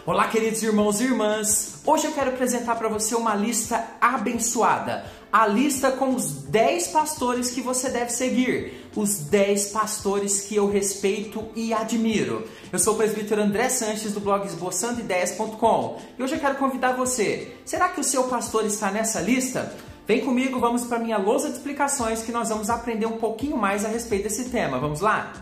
Olá, queridos irmãos e irmãs! Hoje eu quero apresentar para você uma lista abençoada. A lista com os 10 pastores que você deve seguir. Os 10 pastores que eu respeito e admiro. Eu sou o presbítero André Sanches do blog esboçandoideias.com e hoje eu quero convidar você. Será que o seu pastor está nessa lista? Vem comigo, vamos para a minha lousa de explicações que nós vamos aprender um pouquinho mais a respeito desse tema. Vamos lá?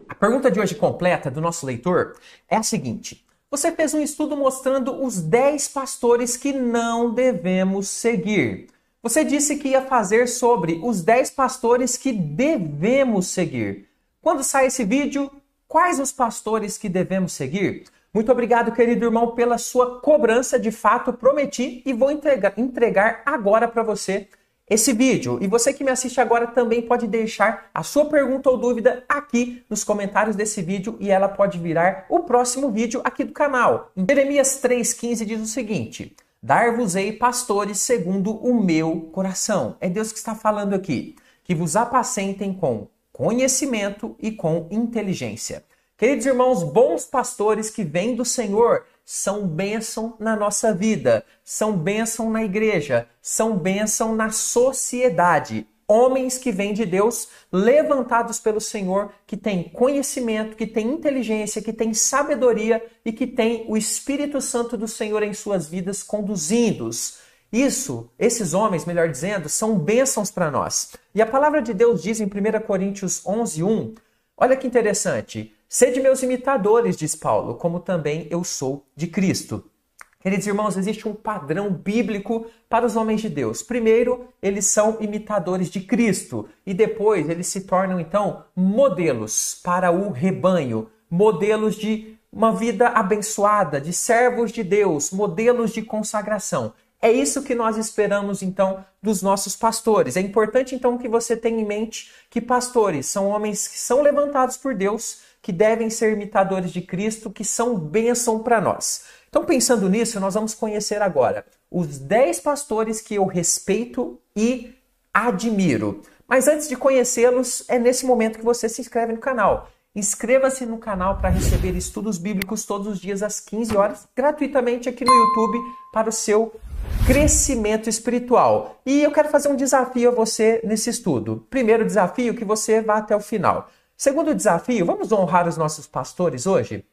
A pergunta de hoje completa do nosso leitor é a seguinte. Você fez um estudo mostrando os 10 pastores que não devemos seguir. Você disse que ia fazer sobre os 10 pastores que devemos seguir. Quando sai esse vídeo, quais os pastores que devemos seguir? Muito obrigado, querido irmão, pela sua cobrança. De fato, prometi e vou entregar agora para você esse vídeo. E você que me assiste agora também pode deixar a sua pergunta ou dúvida aqui nos comentários desse vídeo e ela pode virar o próximo vídeo aqui do canal. Em Jeremias 3,15 diz o seguinte: dar-vos-ei pastores segundo o meu coração. É Deus que está falando aqui. Que vos apacentem com conhecimento e com inteligência. Queridos irmãos, bons pastores que vêm do Senhor são bênção na nossa vida, são bênção na igreja, são bênção na sociedade. Homens que vêm de Deus, levantados pelo Senhor, que têm conhecimento, que têm inteligência, que têm sabedoria e que têm o Espírito Santo do Senhor em suas vidas conduzindo-os. Esses homens, melhor dizendo, são bênçãos para nós. E a palavra de Deus diz em 1 Coríntios 11:1, olha que interessante, sede meus imitadores, diz Paulo, como também eu sou de Cristo. Queridos irmãos, existe um padrão bíblico para os homens de Deus. Primeiro, eles são imitadores de Cristo e depois eles se tornam, então, modelos para o rebanho, modelos de uma vida abençoada, de servos de Deus, modelos de consagração. É isso que nós esperamos, então, dos nossos pastores. É importante, então, que você tenha em mente que pastores são homens que são levantados por Deus, que devem ser imitadores de Cristo, que são bênção para nós. Então, pensando nisso, nós vamos conhecer agora os 10 pastores que eu respeito e admiro. Mas antes de conhecê-los, é nesse momento que você se inscreve no canal. Inscreva-se no canal para receber estudos bíblicos todos os dias às 15 horas, gratuitamente aqui no YouTube, para o seu crescimento espiritual. E eu quero fazer um desafio a você nesse estudo. Primeiro desafio, que você vá até o final. Segundo desafio, vamos honrar os nossos pastores hoje?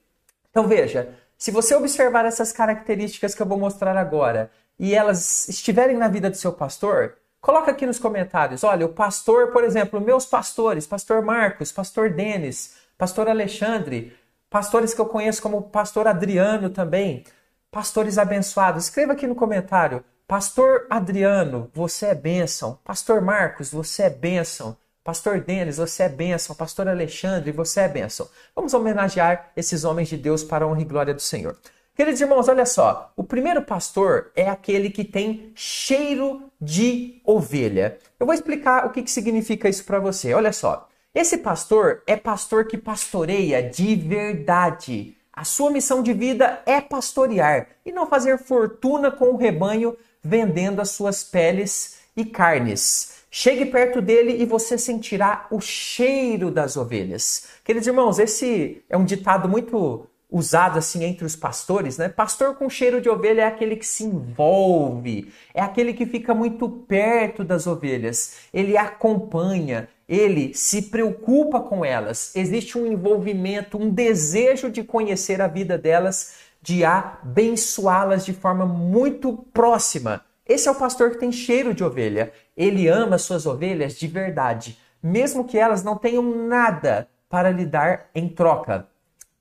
Então veja, se você observar essas características que eu vou mostrar agora e elas estiverem na vida do seu pastor, coloca aqui nos comentários. Olha, o pastor, por exemplo, meus pastores, pastor Marcos, pastor Denis, pastor Alexandre, pastores que eu conheço como pastor Adriano também, pastores abençoados. Escreva aqui no comentário, pastor Adriano, você é bênção. Pastor Marcos, você é bênção. Pastor Denis, você é bênção. Pastor Alexandre, você é bênção. Vamos homenagear esses homens de Deus para a honra e glória do Senhor. Queridos irmãos, olha só. O primeiro pastor é aquele que tem cheiro de ovelha. Eu vou explicar o que significa isso para você. Olha só. Esse pastor é pastor que pastoreia de verdade. A sua missão de vida é pastorear e não fazer fortuna com o rebanho vendendo as suas peles e carnes. Chegue perto dele e você sentirá o cheiro das ovelhas. Queridos irmãos, esse é um ditado muito usado assim entre os pastores, né? Pastor com cheiro de ovelha é aquele que se envolve, é aquele que fica muito perto das ovelhas. Ele acompanha, ele se preocupa com elas. Existe um envolvimento, um desejo de conhecer a vida delas, de abençoá-las de forma muito próxima. Esse é o pastor que tem cheiro de ovelha. Ele ama suas ovelhas de verdade, mesmo que elas não tenham nada para lhe dar em troca.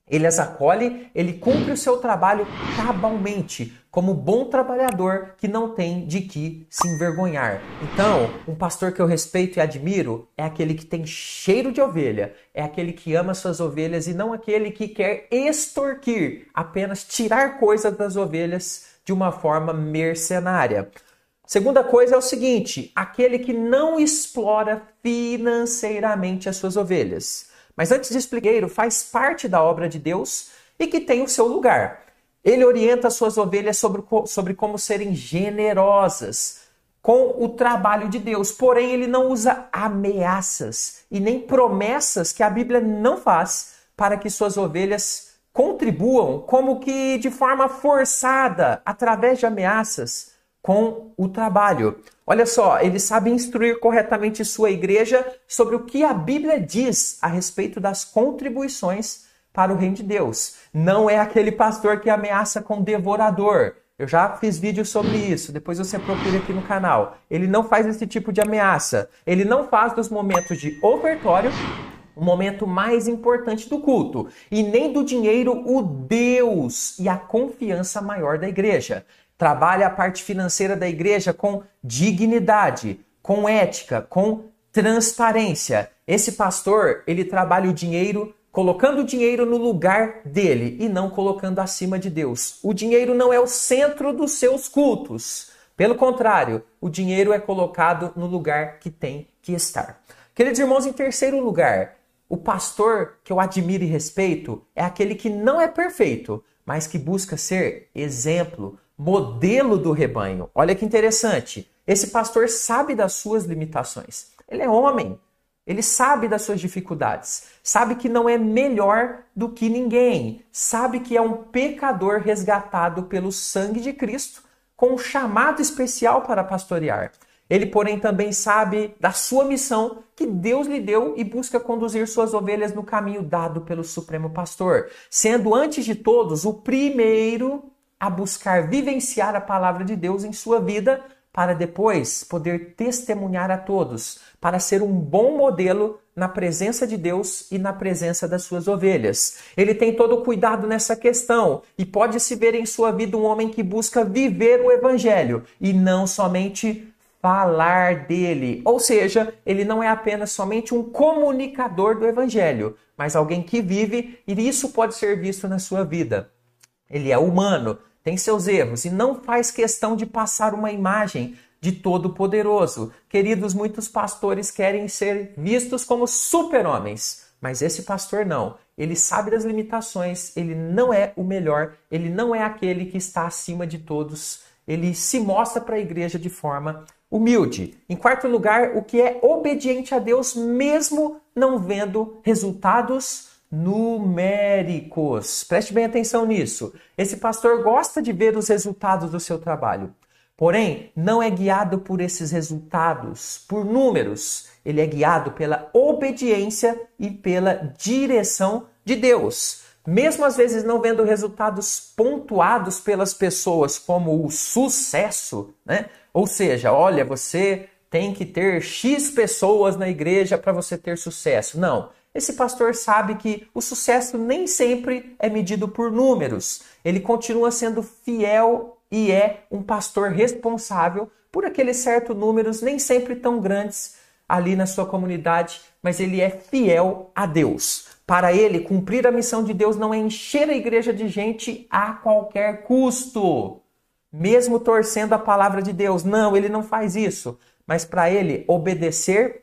Ele as acolhe, ele cumpre o seu trabalho cabalmente, como bom trabalhador que não tem de que se envergonhar. Então, um pastor que eu respeito e admiro é aquele que tem cheiro de ovelha, é aquele que ama suas ovelhas e não aquele que quer extorquir, apenas tirar coisas das ovelhas de uma forma mercenária. Segunda coisa é o seguinte, aquele que não explora financeiramente as suas ovelhas. Mas antes de explicar, faz parte da obra de Deus e que tem o seu lugar. Ele orienta as suas ovelhas sobre como serem generosas com o trabalho de Deus. Porém, ele não usa ameaças e nem promessas que a Bíblia não faz para que suas ovelhas contribuam como que de forma forçada, através de ameaças, com o trabalho. Olha só, ele sabe instruir corretamente sua igreja sobre o que a Bíblia diz a respeito das contribuições para o reino de Deus. Não é aquele pastor que ameaça com devorador. Eu já fiz vídeo sobre isso, depois você procura aqui no canal. Ele não faz esse tipo de ameaça. Ele não faz dos momentos de ofertório o momento mais importante do culto. E nem do dinheiro o Deus e a confiança maior da igreja. Trabalha a parte financeira da igreja com dignidade, com ética, com transparência. Esse pastor, ele trabalha o dinheiro colocando o dinheiro no lugar dele e não colocando acima de Deus. O dinheiro não é o centro dos seus cultos. Pelo contrário, o dinheiro é colocado no lugar que tem que estar. Queridos irmãos, em terceiro lugar, o pastor que eu admiro e respeito é aquele que não é perfeito, mas que busca ser exemplo, modelo do rebanho. Olha que interessante. Esse pastor sabe das suas limitações. Ele é homem. Ele sabe das suas dificuldades. Sabe que não é melhor do que ninguém. Sabe que é um pecador resgatado pelo sangue de Cristo, com um chamado especial para pastorear. Ele, porém, também sabe da sua missão que Deus lhe deu e busca conduzir suas ovelhas no caminho dado pelo Supremo Pastor, sendo, antes de todos, o primeiro a buscar vivenciar a palavra de Deus em sua vida, para depois poder testemunhar a todos, para ser um bom modelo na presença de Deus e na presença das suas ovelhas. Ele tem todo o cuidado nessa questão e pode-se ver em sua vida um homem que busca viver o evangelho e não somente falar dele. Ou seja, ele não é apenas somente um comunicador do evangelho, mas alguém que vive, e isso pode ser visto na sua vida. Ele é humano, tem seus erros e não faz questão de passar uma imagem de Todo-Poderoso. Queridos, muitos pastores querem ser vistos como super-homens, mas esse pastor não. Ele sabe das limitações, ele não é o melhor, ele não é aquele que está acima de todos. Ele se mostra para a igreja de forma humilde. Em quarto lugar, o que é obediente a Deus, mesmo não vendo resultados numéricos. Preste bem atenção nisso. Esse pastor gosta de ver os resultados do seu trabalho. Porém, não é guiado por esses resultados, por números. Ele é guiado pela obediência e pela direção de Deus. Mesmo às vezes não vendo resultados pontuados pelas pessoas como o sucesso, né? Ou seja, olha, você tem que ter X pessoas na igreja para você ter sucesso. Não. Esse pastor sabe que o sucesso nem sempre é medido por números. Ele continua sendo fiel e é um pastor responsável por aqueles certos números, nem sempre tão grandes ali na sua comunidade, mas ele é fiel a Deus. Para ele, cumprir a missão de Deus não é encher a igreja de gente a qualquer custo, mesmo torcendo a palavra de Deus. Não, ele não faz isso. Mas para ele, obedecer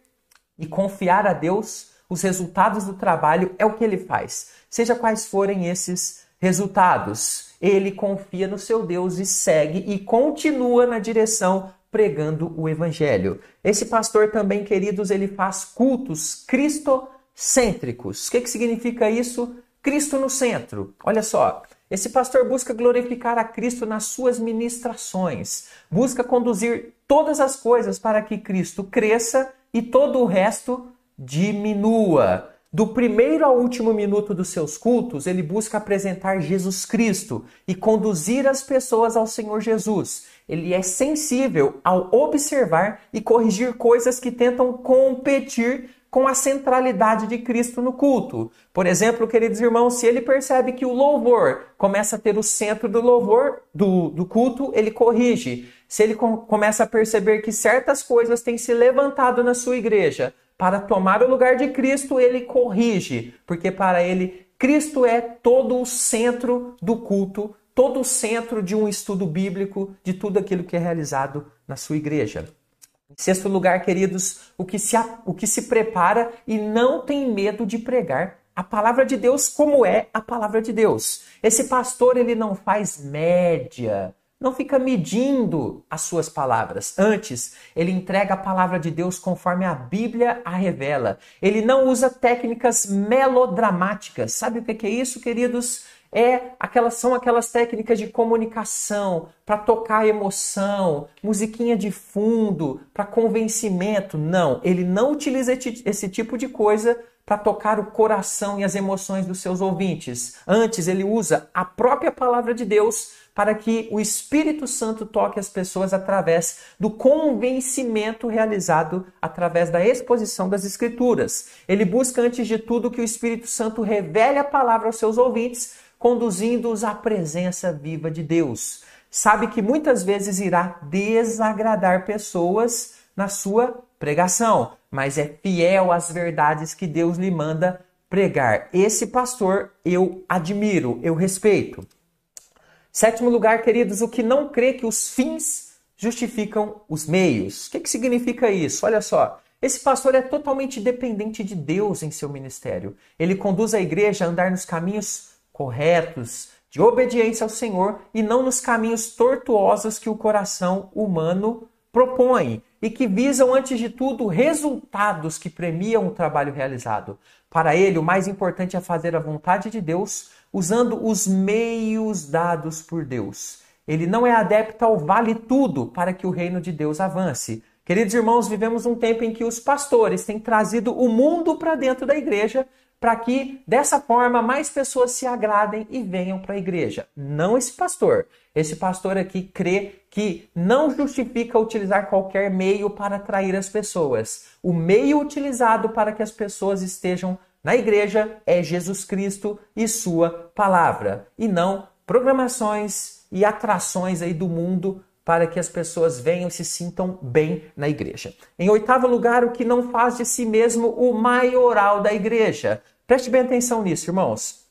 e confiar a Deus, os resultados do trabalho é o que ele faz. Seja quais forem esses resultados, ele confia no seu Deus e segue e continua na direção pregando o evangelho. Esse pastor também, queridos, ele faz cultos cristocêntricos. O que significa isso? Cristo no centro. Olha só, esse pastor busca glorificar a Cristo nas suas ministrações, busca conduzir todas as coisas para que Cristo cresça e todo o resto diminua. Do primeiro ao último minuto dos seus cultos, ele busca apresentar Jesus Cristo e conduzir as pessoas ao Senhor Jesus. Ele é sensível ao observar e corrigir coisas que tentam competir com a centralidade de Cristo no culto. Por exemplo, queridos irmãos, se ele percebe que o louvor começa a ter o centro do louvor, do culto, ele corrige. Se ele começa a perceber que certas coisas têm se levantado na sua igreja para tomar o lugar de Cristo, ele corrige, porque para ele, Cristo é todo o centro do culto, todo o centro de um estudo bíblico, de tudo aquilo que é realizado na sua igreja. Em sexto lugar, queridos, o que se prepara e não tem medo de pregar a palavra de Deus como é a palavra de Deus. Esse pastor, ele não faz média, não fica medindo as suas palavras. Antes, ele entrega a palavra de Deus conforme a Bíblia a revela. Ele não usa técnicas melodramáticas. Sabe o que é isso, queridos? São aquelas técnicas de comunicação para tocar emoção, musiquinha de fundo, para convencimento. Não, ele não utiliza esse tipo de coisa para tocar o coração e as emoções dos seus ouvintes. Antes, ele usa a própria palavra de Deus para que o Espírito Santo toque as pessoas através do convencimento realizado através da exposição das Escrituras. Ele busca, antes de tudo, que o Espírito Santo revele a palavra aos seus ouvintes, conduzindo-os à presença viva de Deus. Sabe que muitas vezes irá desagradar pessoas na sua pregação, mas é fiel às verdades que Deus lhe manda pregar. Esse pastor eu admiro, eu respeito. Sétimo lugar, queridos, o que não crê que os fins justificam os meios. O que significa isso? Olha só, esse pastor é totalmente dependente de Deus em seu ministério. Ele conduz a igreja a andar nos caminhos corretos, de obediência ao Senhor, e não nos caminhos tortuosos que o coração humano propõe e que visam, antes de tudo, resultados que premiam o trabalho realizado. Para ele, o mais importante é fazer a vontade de Deus, usando os meios dados por Deus. Ele não é adepto ao vale tudo para que o reino de Deus avance. Queridos irmãos, vivemos um tempo em que os pastores têm trazido o mundo para dentro da igreja para que, dessa forma, mais pessoas se agradem e venham para a igreja. Não esse pastor. Esse pastor aqui crê que não justifica utilizar qualquer meio para atrair as pessoas. O meio utilizado para que as pessoas estejam na igreja é Jesus Cristo e sua palavra, e não programações e atrações aí do mundo para que as pessoas venham e se sintam bem na igreja. Em oitavo lugar, o que não faz de si mesmo o maioral da igreja. Preste bem atenção nisso, irmãos.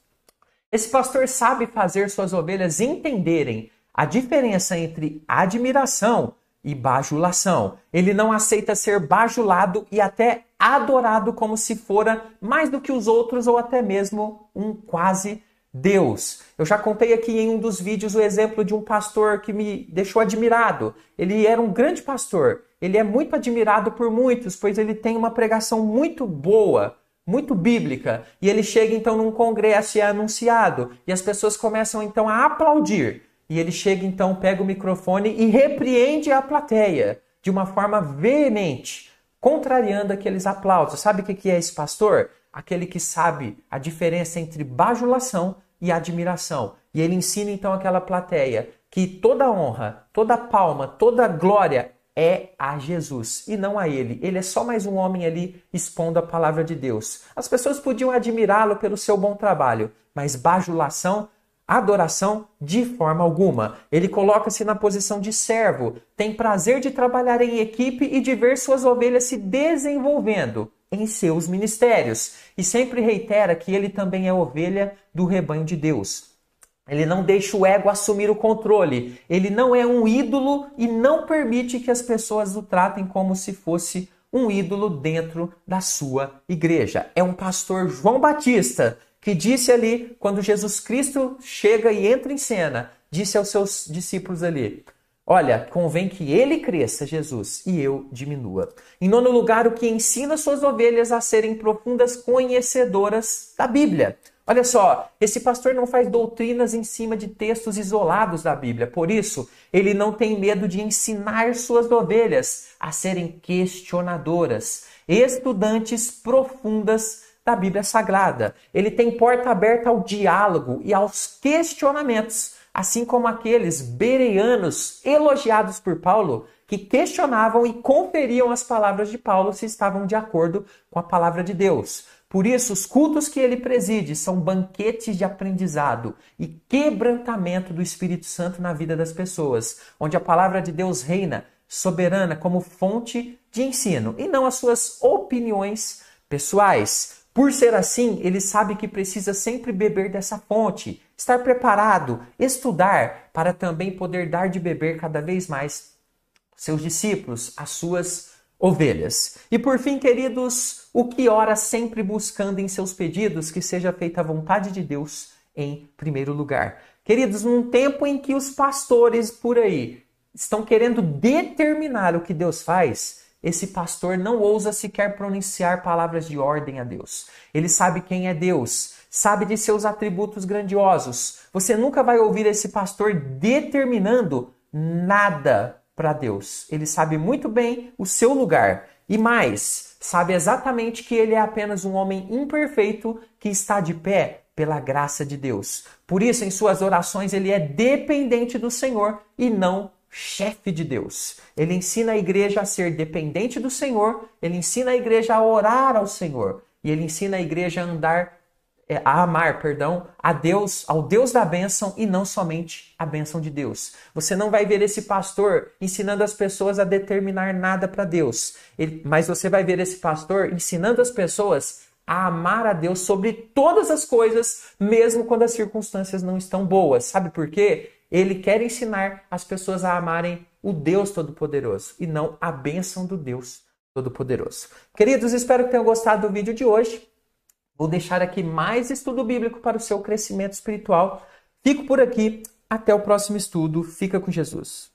Esse pastor sabe fazer suas ovelhas entenderem a diferença entre admiração e bajulação. Ele não aceita ser bajulado e até adorado como se fora mais do que os outros ou até mesmo um quase Deus. Eu já contei aqui em um dos vídeos o exemplo de um pastor que me deixou admirado. Ele era um grande pastor. Ele é muito admirado por muitos, pois ele tem uma pregação muito boa, muito bíblica. E ele chega então num congresso e é anunciado. E as pessoas começam então a aplaudir. E ele chega então, pega o microfone e repreende a plateia de uma forma veemente, contrariando aqueles aplausos. Sabe o que é esse pastor? Aquele que sabe a diferença entre bajulação e admiração. E ele ensina então aquela plateia que toda honra, toda palma, toda glória é a Jesus e não a ele. Ele é só mais um homem ali expondo a palavra de Deus. As pessoas podiam admirá-lo pelo seu bom trabalho, mas bajulação, adoração, de forma alguma. Ele coloca-se na posição de servo, tem prazer de trabalhar em equipe e de ver suas ovelhas se desenvolvendo em seus ministérios. E sempre reitera que ele também é ovelha do rebanho de Deus. Ele não deixa o ego assumir o controle. Ele não é um ídolo e não permite que as pessoas o tratem como se fosse um ídolo dentro da sua igreja. É um pastor João Batista que disse ali, quando Jesus Cristo chega e entra em cena, disse aos seus discípulos ali: olha, convém que ele cresça, Jesus, e eu diminua. Em nono lugar, o que ensina suas ovelhas a serem profundas conhecedoras da Bíblia. Olha só, esse pastor não faz doutrinas em cima de textos isolados da Bíblia. Por isso, ele não tem medo de ensinar suas ovelhas a serem questionadoras, estudantes profundas da Bíblia Sagrada. Ele tem porta aberta ao diálogo e aos questionamentos, assim como aqueles bereanos elogiados por Paulo, que questionavam e conferiam as palavras de Paulo se estavam de acordo com a palavra de Deus. Por isso, os cultos que ele preside são banquetes de aprendizado e quebrantamento do Espírito Santo na vida das pessoas, onde a palavra de Deus reina soberana como fonte de ensino e não as suas opiniões pessoais. Por ser assim, ele sabe que precisa sempre beber dessa fonte, estar preparado, estudar, para também poder dar de beber cada vez mais seus discípulos, as suas ovelhas. E por fim, queridos, o que ora sempre buscando em seus pedidos que seja feita a vontade de Deus em primeiro lugar. Queridos, num tempo em que os pastores por aí estão querendo determinar o que Deus faz, esse pastor não ousa sequer pronunciar palavras de ordem a Deus. Ele sabe quem é Deus, sabe de seus atributos grandiosos. Você nunca vai ouvir esse pastor determinando nada para Deus. Ele sabe muito bem o seu lugar. E mais, sabe exatamente que ele é apenas um homem imperfeito que está de pé pela graça de Deus. Por isso, em suas orações, ele é dependente do Senhor e não chefe de Deus. Ele ensina a igreja a ser dependente do Senhor, ele ensina a igreja a orar ao Senhor e ele ensina a igreja a amar a Deus, ao Deus da bênção e não somente a bênção de Deus. Você não vai ver esse pastor ensinando as pessoas a determinar nada para Deus, mas você vai ver esse pastor ensinando as pessoas a amar a Deus sobre todas as coisas, mesmo quando as circunstâncias não estão boas. Sabe por quê? Ele quer ensinar as pessoas a amarem o Deus Todo-Poderoso e não a bênção do Deus Todo-Poderoso. Queridos, espero que tenham gostado do vídeo de hoje. Vou deixar aqui mais estudo bíblico para o seu crescimento espiritual. Fico por aqui. Até o próximo estudo. Fica com Jesus.